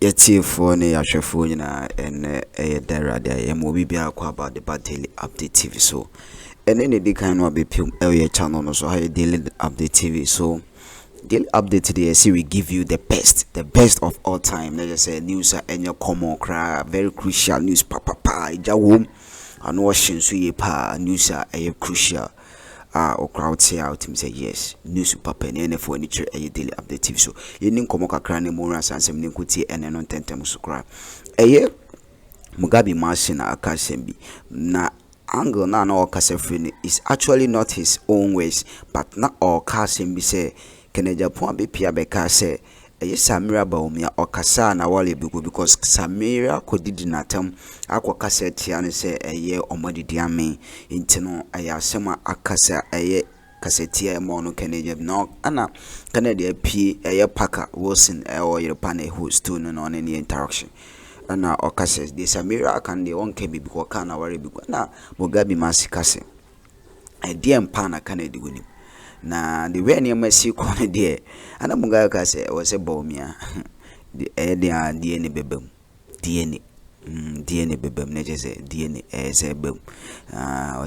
Yeti for ne yashefo nyina ene derade ayemo bibia akwa about the daily update TV so ene ne di kan no abepim channel no so how daily update TV so daily update today see we give you the best of all time. Let's just say news and your common cry very crucial news pa ija wom ano shin so ye pa news crucial or crowd say out him say yes news papa and for nature a daily update TV so you nin komo kakra ne mo ran sansem nin kuti ene no tentem so kra Muga machine akasem bi na angle na okase free is actually not his own ways but na okasem bi say kene Japan be pia be ka say Samira Bawumia okasa na wale bigo because Samira kodidi natam akwa kase tia ne say omodidi ame intino ayasema akasa kasetia mono kene no ana kene de pie paka Wilson or your pane host to no on any interaction na okase de Samira kan de won kebi because kana wale bigo na Muga masikase idea mpana kane de woni na the way near mercy corner there and Muga ka say was a Bawumia the DNA bebem DNA bebem neje say DNA say bem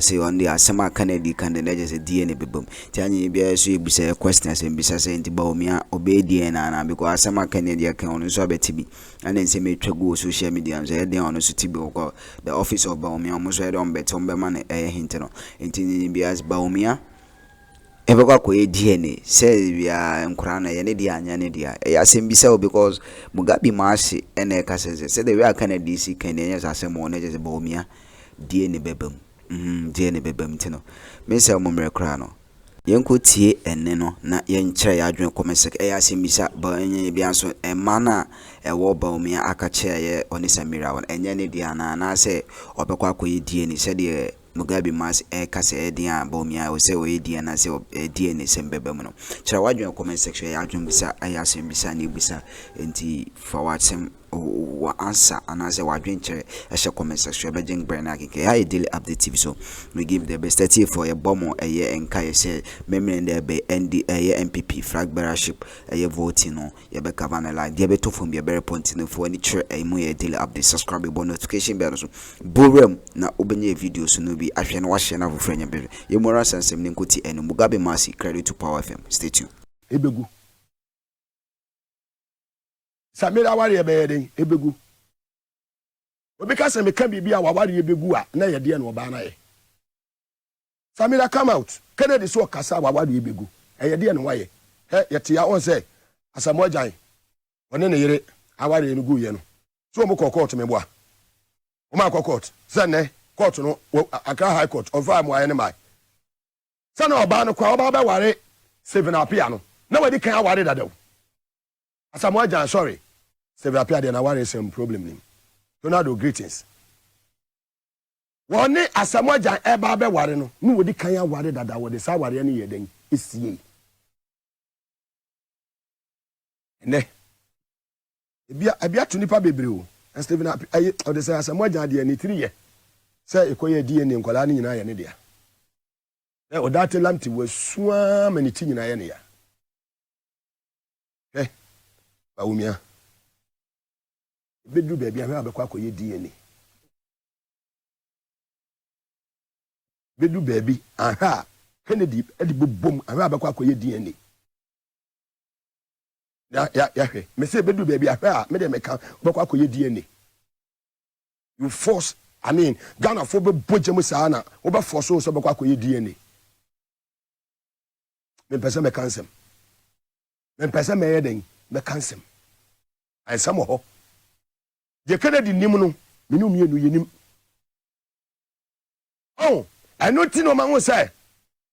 say on the asema Kennedy can neje say DNA bebem tianyi bia so ebisa questions ebisa say nti Bawumia obey DNA na because asema Kennedy can on so betibi and then say me twego social media say dey on so tibi ko the office of Bawumia mo so don betom be man hint no nti bia Bawumia Evokwa ko DNA say we are nkura na ye ne dia anya ne dia asem bi say because Muga maasi ene ka say the way aka na DC kan enya asem won je Bawumia DNA bebam DNA bebam tino me say mo mre kra no yenko tie ene no na yen kire ya adwen komesek asem bi sa ba enya bi anso ema na ewo Bawumia aka kire ye oni Samira won enya ne dia na say obekwa ko DNA say de Muga maasi kase dia Bawumia o say o dia na say DNA sembebem no kira wadwen comment section ya adwen bisa ayasem bisa ni bisa enti forward sem wa answer and say wadwen kire e comment section be jing brain akike ya daily update TV so we give the best tea for a bomb enka say memre there be ND MPP flag bearership voting no ye be cover line there be to from be very point no for any kire mu daily update subscribe be notification bell so borem na obenye videos no bi ahwe na wahye na foforo nya be ye mora sansem ne nkoti ene Muga maasi credit to Power FM stay tuned ebegu Samira wari ebeden ebegu obi ka se me ka bibia wa wari ebegu a na ye de na oba na ye Samira come out Kennedy so kasa wa wari ebegu ye de na wa ye ye te ya on say asamo ajan one ne yere awari enugu ye no so mo court me boa o ma court sene court no Accra High Court of am wa ye ne mai sene oba no kwa oba ba ware 7 apia no na wadi kan awari dadaw asamo ajan sorry 7 apia de na ware some problem nim Donald greetings woni asamo ajan eba ba ware no ni wadi kan awari dadaw wodi sa ware ne ye den esie ne ebia to nipa bebre o Stephen ayi o de say asamo ajan de ni 3 ye say ekoye DNA nkola ni nyina ye ne dia o date lamti wasua maniti nyina ye ne ya Bawumia bedu baby ahwe abekwa koye DNA bedu baby aha Kennedy edi bobom ahwe abekwa koye DNA ya hwe me say bedu baby ahwe a me de meka abekwa koye DNA you force Ghana for be bojemu sa na wo be force so abekwa koye DNA me pese me cancel me pese me yeden me cancel I some ho je Kennedy nim no menu mienu yenim oh I know ti no ma ho say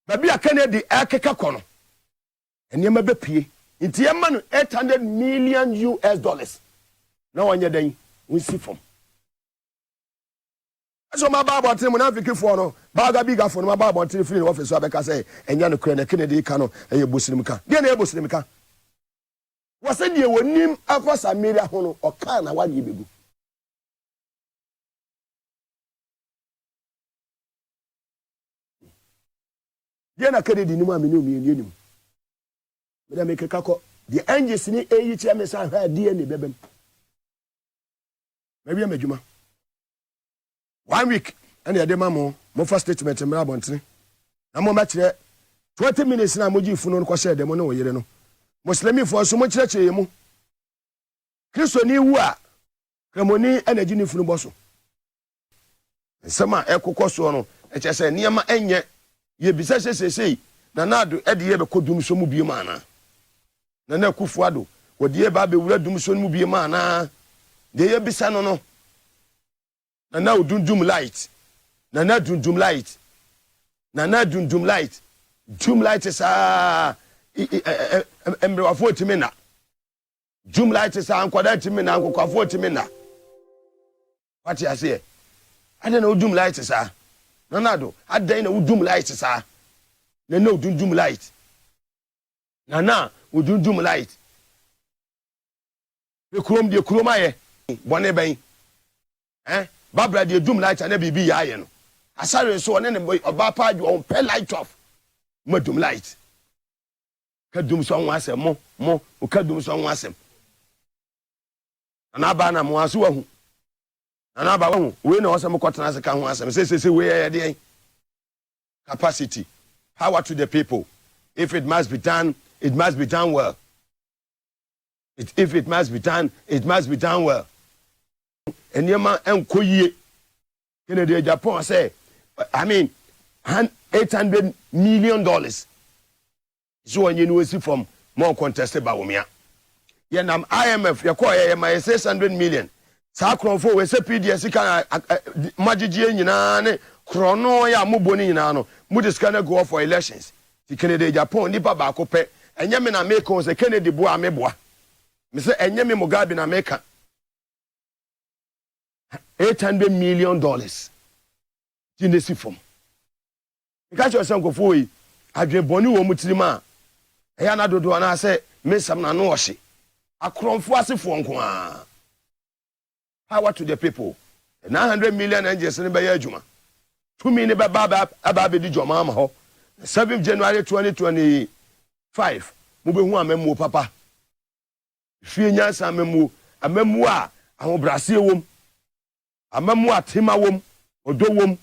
baby a Kennedy akeka kono enema be pie nti e ma no $800 million na wonye den wonsi fom so ma ba about him na fiki for no ba ga biga for no ma ba about him free office so abeka say enya no kure na Kennedy ka no eye bosinim ka de na e bosinim ka wase die wonim akwa Samira ho no oka na wadi begu de na Kennedy nim amene omieni nim me da make kako the angels ni eyi che me sa ha die ne bebem Maybe I'm a juma. 1 week, and the demo, my first statement in Marabonte. I'm a match 20 minutes now, Muji Funo, Quasha, the Mono, you know. Muslimi for so much church, you Christo ni wa, Kramoni, and a genie Funuboso. Sama Eco Cosono, and just say, Niama Enye, ye besides say, Nanado, Eddie ever could do so mubiumana. Nana Kufuado, what the baby will do so mubiumana. The year be no. Nana doom light. Nana doom light. Nana doom light. Doom light is ember 40 minutes. Doom light is uncle 40 minutes, uncle 40 minutes. What you say? I don't know doom light is Nana do. I don't know doom light is No doom light. Nana would doom light. The chroma Bonne bay. Barbara de doom light and be iron. I saw so an enemy of Bapa you on pay light off. Modum light. Kadum song was a more, Kadum song was him. An abana moasu. An abawan, we know some cotton as a can was him. Say, where are capacity, power to the people. If it must be done, it must be done well. If it must be done, it must be done well. And Yama and Koye, Kennedy Japan say, I mean, $800 million. So when you see from more contested Bawumia. Yeah, now IMF, you call my 600 million. Akroma for we say PDS can magigi nyina krono ya muboni nyina no mu discana go for elections. The Kennedy Japan nipa ba ko pe enye me na make on say Kennedy boa me boa. Me say enye me Muga na make $800 million. Jinesi from. Because you say go for yi adwe boni wo mutirima. Eya na dodo na say me sam na no ohye. Akromfo asefo nko a. Power to the people. 900 million NGS in Bay Juma. 2 million Bababi Joma ho. 7th January 2025. Mube hu amemu papa. Fie nyansa amemu a ahobrase wom. Amemu a tema wom, odo wom.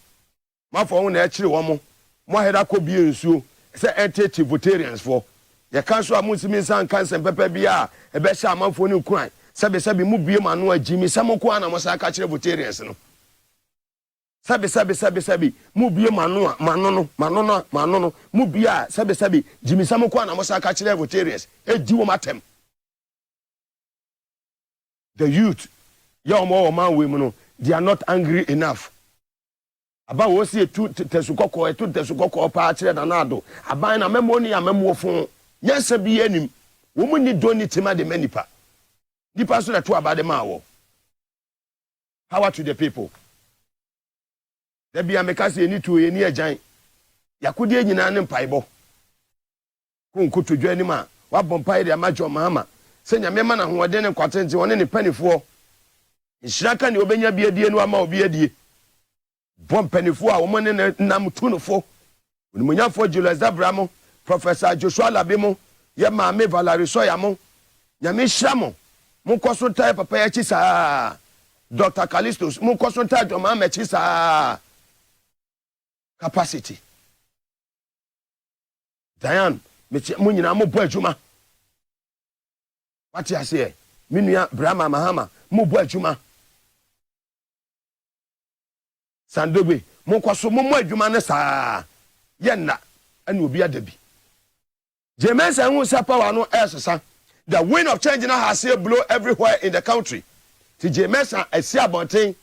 Mafo hu na e kire wom. Mo heda ko bie nsuo. Se entity votarians for. Ye kan so amunsimi san kansen pepe bia e be sha amanfo ni kuran. Sabe mu bie manu agimi samoko ana mo sa ka kire votarians no. Sabe mu bie manu no mu bia sabe jimi samoko ana mo sa ka kire votarians e di wo matem. The youth ya o man we mu no they are not angry enough. Aba wo se tu tesukoko pa kire na nado aban na memo ni amemo fon nyansa bi anim wo mu ni doni tima de manipa. The person that about the mawo. Power to the people. There be a mekasi ni to any agent. Yakudi nyina ne mpaibo. Kunku to dwani ma. Wa bompai de amajo mama. Se nyame ma na hoɔden ne kwatente woni ne panifo. Nhyiraka ne obenya biadie no ama obiadie. Bom panifo a wo mo ne nam tunufo. Onimunyafo Julius Abramo, Professor Joshua Labemo, ye ma me Valerie Soyamo. Nyame hyamo. Mun consulta papa ya chisa Dr. Callistus mun consulta Joma me chisa capacity Diane me mun nyina mo bo adwuma what you say minua Brahma Mahama mo bo adwuma Sandobe mun kwaso mo adwuma ne saa yenna ana obi adabi Jemensa hu sapa wa no esesa. The wind of change now has here blow everywhere in the country. TJ Mesa, I see about thing.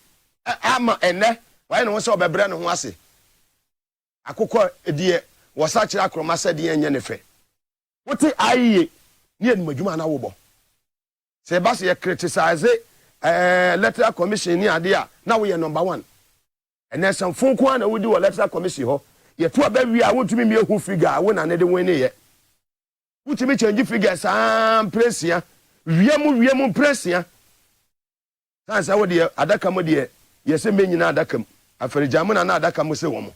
I'm ene. Why no one saw be brand no ase. Akoko edie was such Akroma said the enye nefe. What aye ni adwuma na wo bo. Se ba se criticize electoral commission ni ade a na we number 1. And then some phone ko na we do electoral commission ho. Ye to ba wi a wotumi me hu figure we na ne de wen ne ye. Utimi change figures presia wiemu presia sansa wo de adaka mo de yese menyina adaka mu afarijamu na adaka mo se wo mo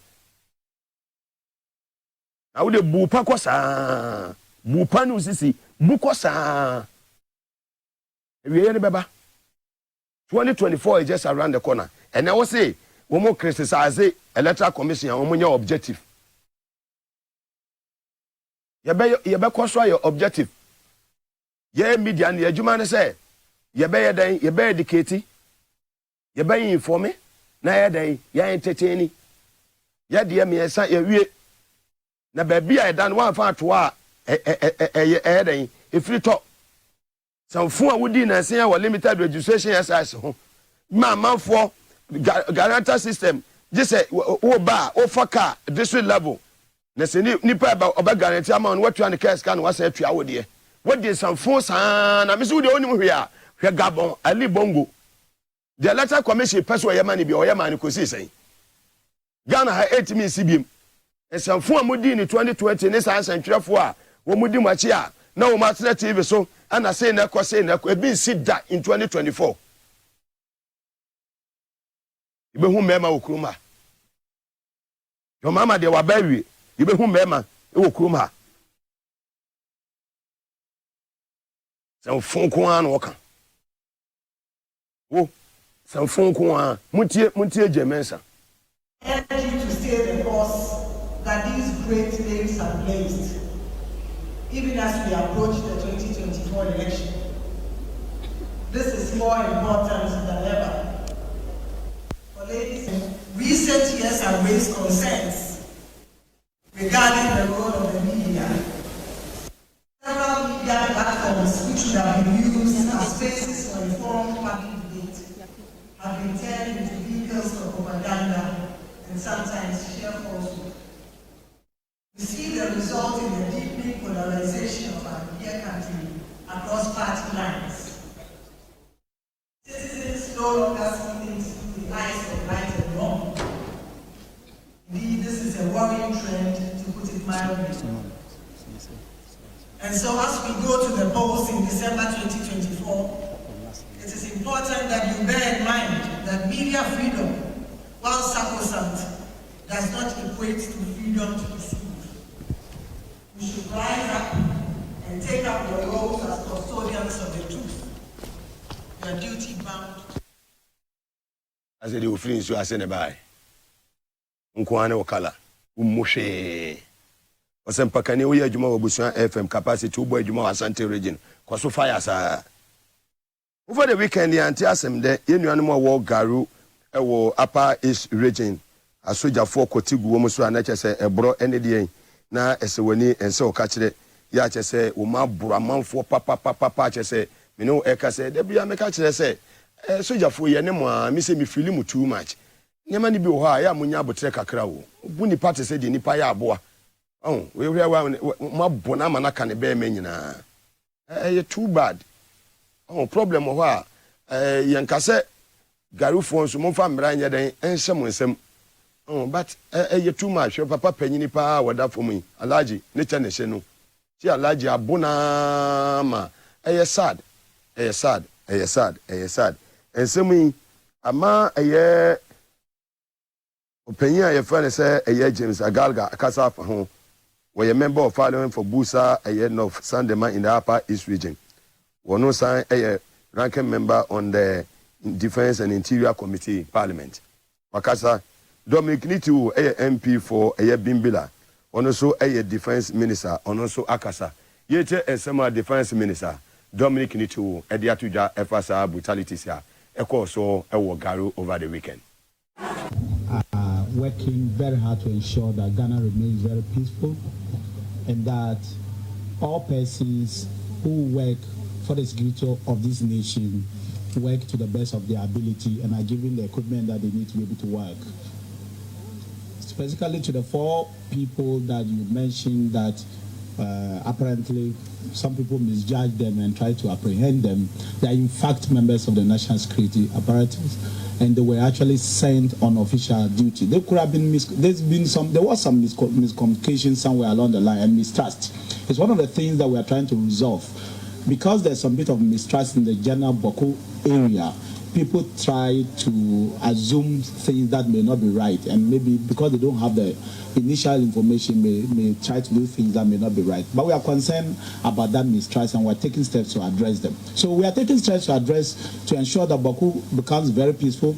na wo de bupa kosa bupa no sisi bukosa wiye ne beba 2024 is just around the corner. And I will say, we more criticize the electoral commission and we objective. You be control your objective. Ye media and your man say, you be educated, you be informed, na you entertaining. Ya dear me esa ye na baby I dan one fa to a den e free talk some fun a wodi na sen a limited registration exercise ho ma manfo guarantor system just say o ba o faka district level na se nipa ba oba guarantee ama on watu an case kan wa say tua wo de what dey some fun san na me so de onim hwe a hwe Gabon Ali Bongo the electoral commission person o yemani bi o yemani ko si sen Ghana ha 8 min CBM. Esanfo amudi ni 2020 ne san santwerefo a wo mudi machi a na wo matena TV so ana say na ko ebi sit da in 2024. Ibe hu mema wo kuruma. Yo mama de wa bawie, ibe hu mema e wo kuruma. Sanfo ko an wo kan. Wo sanfo ko an mutie jemensa. Energy to stay the course that these great names have blazed, even as we approach the 2024 election. This is more important than ever. For ladies, recent years have raised concerns regarding the role of the media. Several media platforms which would have been used as spaces for informed public debate have been turned into vehicles of propaganda and sometimes sheer falsehood. We see the result in the deepening polarization of our dear country across party lines. Citizens no longer see things through the eyes of right and wrong. Indeed, this is a worrying trend, to put it mildly. And so as we go to the polls in December 2024, it is important that you bear in mind that media freedom, while sacrosanct, does not equate to freedom to deceive. We should rise up and take up your roles as custodians of the truth. You are duty bound. I said, you will finish, you are saying bye. Unkwane wakala, umoshe. Wasempakani uye juma wabusuan FM capacity ubo juma Asante region. Kwa so fire sa. Over the weekend, the anti-asem de, yenu animal war garu, ewo upper east region a soja for kotigu wo muso anache se ebro enedie na esewani ense o ka kire ya che se wo ma bro amanfo papa che se me no e ka se de bia me ka kire se soja fo ye ne mo a me se me feel mu too much nyama ni bi wo ha ya munya abotre kakra wo bu ni party se de nipa ya aboa we hwe wa ma bo na ma na ka ne be me nyina too bad problem wo ha yen ka se Garufo nso mo fa mra nya den enhye mo nsem but too much papa panyini pa wada for me alaji ne cha ne hye no ti alaji abona ma sad ensem yi ama opanyin a ye fa ne se James Agalga akasa fa ho we member of parliament for Busa North Sandema in the Upper East region wono san ranking member on the Defense and Interior Committee Parliament. Wakasa Dominic Nitu MP for Bimbila. Also Defense Minister. Also Akasa. Yete Esema Defense Minister. Dominic Nitu Ediatuja Efasa brutality sia. Eko so Garu over the weekend. Working very hard to ensure that Ghana remains very peaceful and that all persons who work for the security of this nation work to the best of their ability and are given the equipment that they need to be able to work. Specifically to the 4 people that you mentioned that apparently some people misjudge them and try to apprehend them, they are in fact members of the national security apparatus and they were actually sent on official duty. There could have been there was some miscommunication somewhere along the line and mistrust. It's one of the things that we are trying to resolve. Because there's some bit of mistrust in the general Boko area, people try to assume things that may not be right, and maybe because they don't have the initial information may try to do things that may not be right. But we are concerned about that mistrust, and we're taking steps to address them. So we are taking steps to ensure that Baku becomes very peaceful.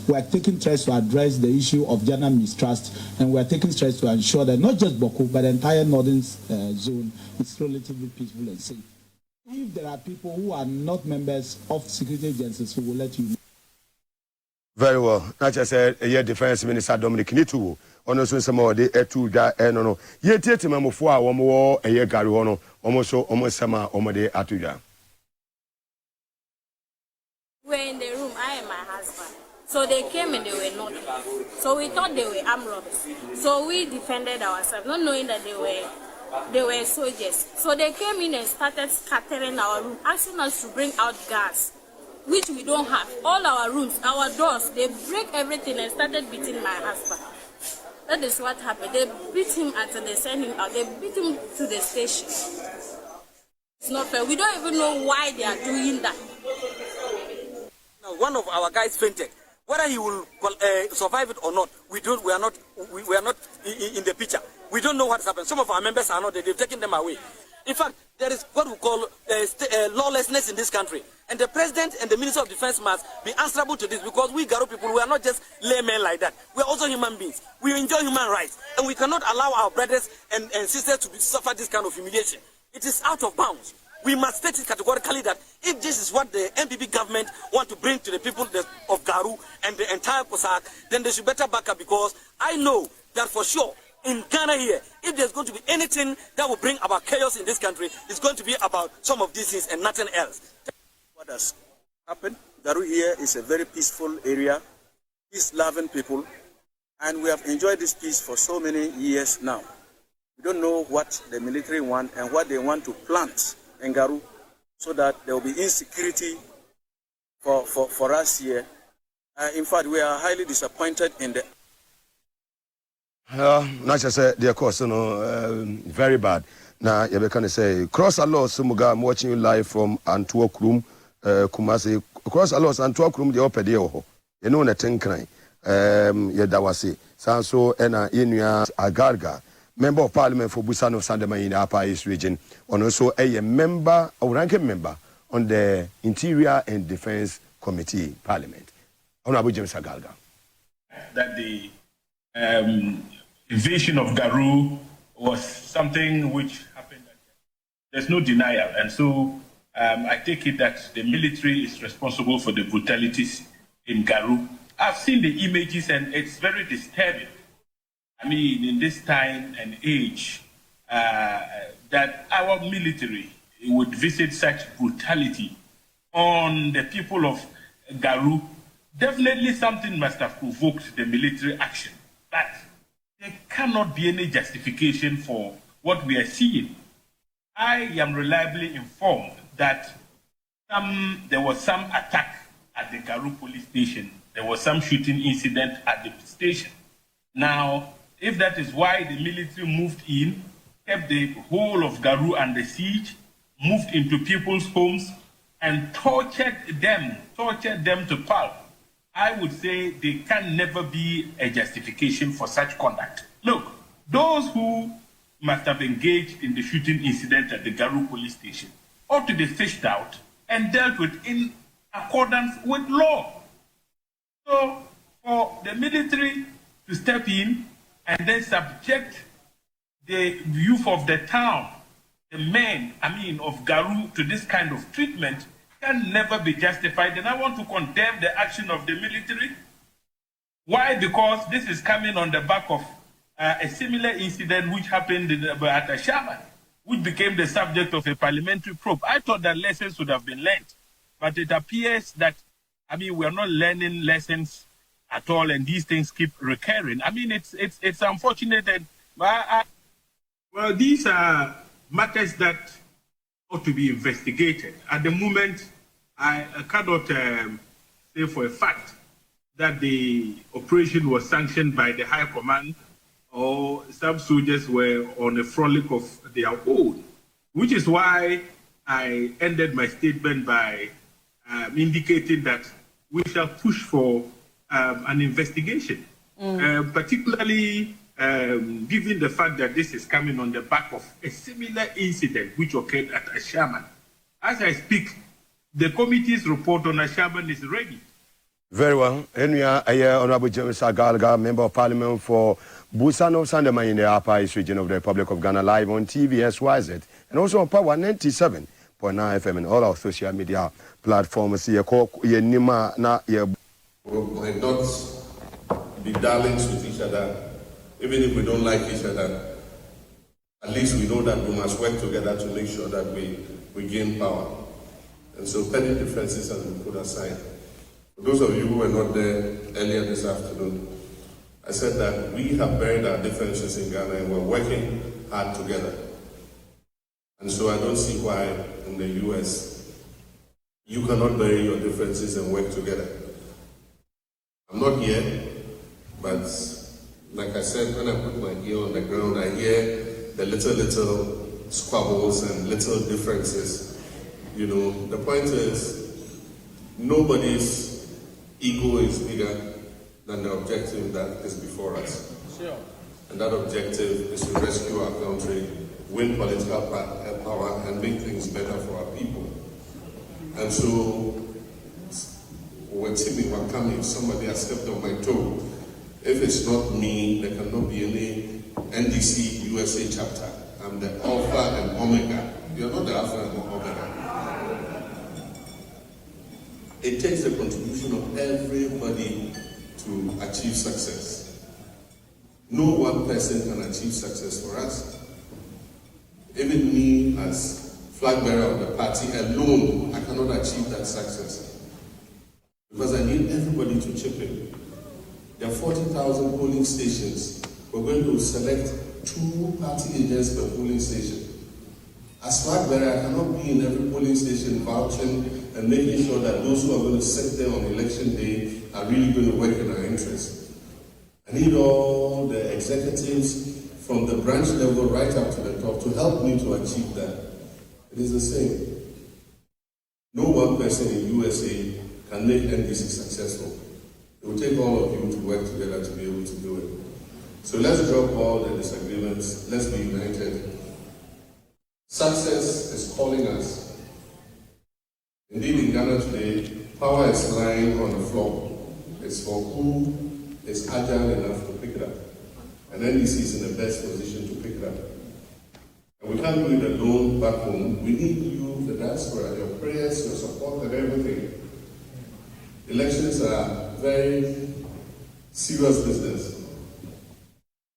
We are taking steps to address the issue of general mistrust, and we are taking steps to ensure that not just Baku, but the entire northern zone is relatively peaceful and safe. If there are people who are not members of security agencies, we will let you know. Very well. Not just a defense minister Dominic Nitu. Ono so nsema de etu da eno no. Ye tiete mamofo a wo mo eye gari ho no. Omo so omo nsema omo de atu da. We're in the room, I and my husband. So they came and they were not. So we thought they were armed robbers. So we defended ourselves, not knowing that they were soldiers. So they came in and started scattering our room, asking us to bring out gas, which we don't have. All our rooms, our doors, they break everything and started beating my husband. That is what happened. They beat him until they sent him out. They beat him to the station. It's not fair. We don't even know why they are doing that. Now, one of our guys fainted. Whether he will survive it or not, we are not in the picture. We don't know what has happened. Some of our members are not there. They've taken them away. In fact, there is what we call lawlessness in this country. And the president and the Minister of Defense must be answerable to this, because we Garo people, we are not just laymen like that. We are also human beings. We enjoy human rights. And we cannot allow our brothers and sisters to suffer this kind of humiliation. It is out of bounds. We must state it categorically that if this is what the MPP government want to bring to the people of Garu and the entire Kosak, then they should better back up, because I know that for sure in Ghana here, if there's going to be anything that will bring about chaos in this country, it's going to be about some of these things and nothing else. What has happened? Garu here is a very peaceful area, peace-loving people, and we have enjoyed this peace for so many years now. We don't know what the military want and what they want to plant in Garu, so that there will be insecurity for us here. In fact, we are highly disappointed in the... Not just the course, very bad. Now, you can say, cross a lot, Muga, I'm watching you live from Antwerp room, Kumasi. Cross a lot, Antwerp room, the upper day, you know, the Tenkrai, Yedawasi, Sanso, Ena, Inuya, Agarga. Member of Parliament for Busano Sandema in the Upper East region, and also a member, a ranking member on the Interior and Defense Committee Parliament. Honorable James Agalga. That the invasion of Garu was something which happened. There's no denial, and so I take it that the military is responsible for the brutalities in Garu. I've seen the images, and it's very disturbing. I mean, in this time and age, that our military would visit such brutality on the people of Garu, definitely something must have provoked the military action. But there cannot be any justification for what we are seeing. I am reliably informed that there was some attack at the Garu police station. There was some shooting incident at the station. Now, if that is why the military moved in, kept the whole of Garu under siege, moved into people's homes, and tortured them to pulp, I would say there can never be a justification for such conduct. Look, those who must have engaged in the shooting incident at the Garu police station ought to be fished out and dealt with in accordance with law. So, for the military to step in and then subject the youth of the town, the men, of Garu, to this kind of treatment can never be justified. And I want to condemn the action of the military. Why? Because this is coming on the back of a similar incident which happened at Ashama, which became the subject of a parliamentary probe. I thought that lessons would have been learned, but it appears that, we are not learning lessons at all, and these things keep recurring. It's unfortunate. And well, these are matters that ought to be investigated. At the moment, I cannot say for a fact that the operation was sanctioned by the High Command or some soldiers were on a frolic of their own, which is why I ended my statement by indicating that we shall push for an investigation, particularly given the fact that this is coming on the back of a similar incident which occurred at Ashaman. As I speak, the committee's report on Ashaman is ready. Very well. Enya Honorable James Agalga, Member of Parliament for Busano Sandema in the Upper East region of the Republic of Ghana, live on TV SYZ and also on Power 97.9 FM and all our social media platforms. We might not be darlings with each other, even if we don't like each other. At least we know that we must work together to make sure that we gain power. And so petty differences have been put aside. For those of you who were not there earlier this afternoon, I said that we have buried our differences in Ghana and we're working hard together. And so I don't see why in the US you cannot bury your differences and work together. I'm not here, but like I said, when I put my ear on the ground, I hear the little squabbles and little differences. You know, the point is, nobody's ego is bigger than the objective that is before us. Sure. And that objective is to rescue our country, win political power, and make things better for our people. And so, when if somebody has stepped on my toe, if it's not me, there cannot be any NDC USA chapter. I'm the Alpha and Omega. You're not the Alpha and Omega. It takes the contribution of everybody to achieve success. No one person can achieve success for us. Even me as flag bearer of the party alone, I cannot achieve that success. Because I need everybody to chip in. There are 40,000 polling stations. We're going to select 2 party agents per polling station. As flag bearer, I cannot be in every polling station vouching and making sure that those who are going to sit there on election day are really going to work in our interest. I need all the executives from the branch level right up to the top to help me to achieve that. It is the same. No one person in USA can make NDC successful. It will take all of you to work together to be able to do it. So let's drop all the disagreements. Let's be united. Success is calling us. Indeed, in Ghana today, power is lying on the floor. It's for who is agile enough to pick it up. And NDC is in the best position to pick it up. And we can't do it alone back home. We need you, the diaspora, your prayers, your support, and everything. Elections are very serious business.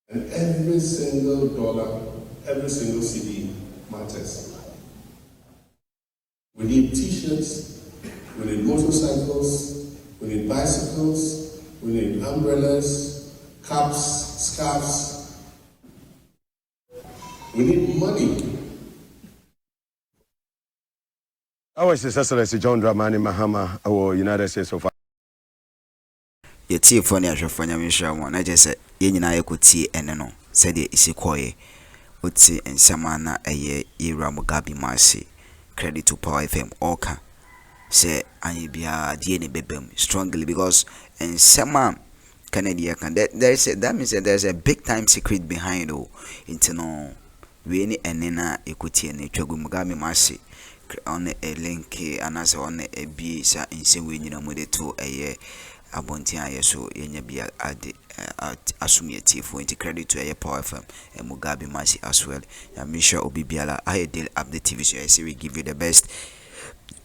And every single dollar, every single CD matters. We need t-shirts, we need motorcycles, we need bicycles, we need umbrellas, caps, scarves. We need money. Our His Excellency John Dramani Mahama, our United States of Yeti phone ya hwefo nyamehwa mo na je se ye nyina yekotie ene no se de isikoye oti ensama na eye ira Muga masi credit to Power FM oka say anye bia die ne bebem strongly because ensama Canada can that means that there's a big time secret behind into no we ni enena ekotie ne twagu Muga masi on a link anase on a bi sa ensewe nyina mo de to eye abontia yeso yenya bia ade asumie for into credit to a Power FM and Muga masi as well. Misha obibiala I deal update TV so I say we give you the best,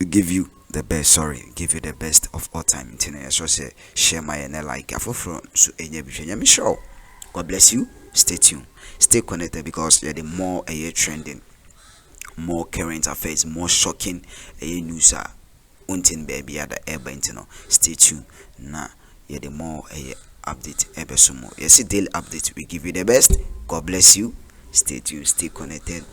give you the best of all time. So say share my and like for so Misha. God bless you. Stay tuned, stay connected because you're the more a year trending, more current affairs, more shocking a news are untin baby at the air. Stay tuned. Nah, you're the more a update ebesumo. Yes, daily update. We give you the best. God bless you. Stay tuned, stay connected.